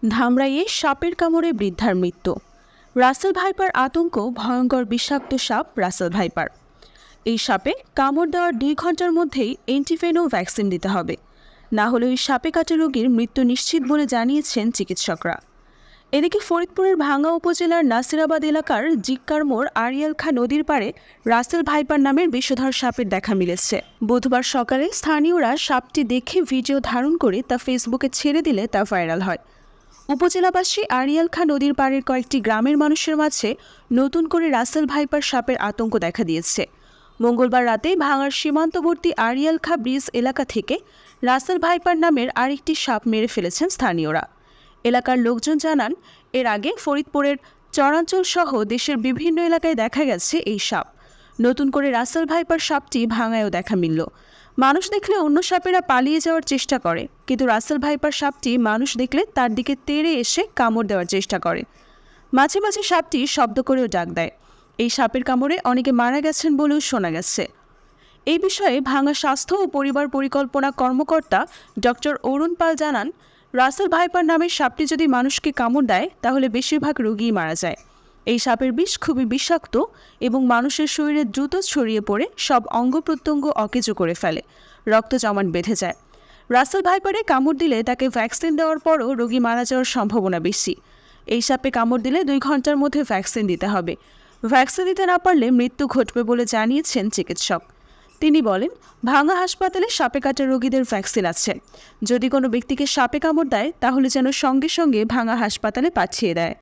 ধামরাইয়ে সাপের কামড়ে বৃদ্ধার মৃত্যু। রাসেল ভাইপার আতঙ্ক, ভয়ঙ্কর বিষাক্ত সাপ রাসেল ভাইপার। এই সাপে কামড় দেওয়ার 2 ঘন্টার মধ্যেই অ্যান্টিভেনম ভ্যাকসিন দিতে হবে, না হলে ওই সাপে কাটা রোগীর মৃত্যু নিশ্চিত বলে জানিয়েছেন চিকিৎসকরা। এদিকে ফরিদপুরের ভাঙ্গা উপজেলার নাসিরাবাদ এলাকার জিক্কার মোড় আরিয়াল খা নদীর পাড়ে রাসেল ভাইপার নামের বিষধর সাপের দেখা মিলেছে। বুধবার সকালে স্থানীয়রা সাপটি দেখে ভিডিও ধারণ করে তা ফেসবুকে ছেড়ে দিলে তা ভাইরাল হয়। উপজেলাবাসী আরিয়াল খা নদীর পাড়ের কয়েকটি গ্রামের মানুষের মাঝে নতুন করে রাসেল ভাইপার সাপের আতঙ্ক দেখা দিয়েছে। মঙ্গলবার রাতে ভাঙার সীমান্তবর্তী আরিয়াল খা ব্রিজ এলাকা থেকে রাসেল ভাইপার নামের আরেকটি সাপ মেরে ফেলেছেন স্থানীয়রা। এলাকার লোকজন জানান, এর আগে ফরিদপুরের চরাঞ্চল সহ দেশের বিভিন্ন এলাকায় দেখা গেছে এই সাপ। নতুন করে রাসেল ভাইপার সাপটি ভাঙায়ও দেখা মিলল। মানুষ দেখলে অন্য সাপেরা পালিয়ে যাওয়ার চেষ্টা করে, কিন্তু রাসেল ভাইপার সাপটি মানুষ দেখলে তার দিকে তেড়ে এসে কামড় দেওয়ার চেষ্টা করে। মাঝে মাঝে সাপটি শব্দ করেও ডাক দেয়। এই সাপের কামড়ে অনেকে মারা গেছেন বলেও শোনা গেছে। এই বিষয়ে ভাঙা স্বাস্থ্য ও পরিবার পরিকল্পনা কর্মকর্তা ডক্টর অরুণ পাল জানান, রাসেল ভাইপার নামের সাপটি যদি মানুষকে কামড় দেয় তাহলে বেশিরভাগ রোগীই মারা যায়। এই সাপের বিষ খুবই বিষাক্ত এবং মানুষের শরীরে দ্রুত ছড়িয়ে পড়ে সব অঙ্গ প্রত্যঙ্গ অকেজো করে ফেলে, রক্ত জমাট বেঁধে যায়। রাসেল ভাইপারে কামড় দিলে তাকে ভ্যাকসিন দেওয়ার পরও রোগী মারা যাওয়ার সম্ভাবনা বেশি। এই সাপে কামড় দিলে 2 ঘন্টার মধ্যে ভ্যাকসিন দিতে হবে। ভ্যাকসিন দিতে না পারলে মৃত্যু ঘটবে বলে জানিয়েছেন চিকিৎসক। তিনি বলেন, ভাঙা হাসপাতালে সাপে কাটা রোগীদের ভ্যাকসিন আছে। যদি কোনো ব্যক্তিকে সাপে কামড় দেয় তাহলে যেন সঙ্গে সঙ্গে ভাঙা হাসপাতালে পাঠিয়ে দেয়।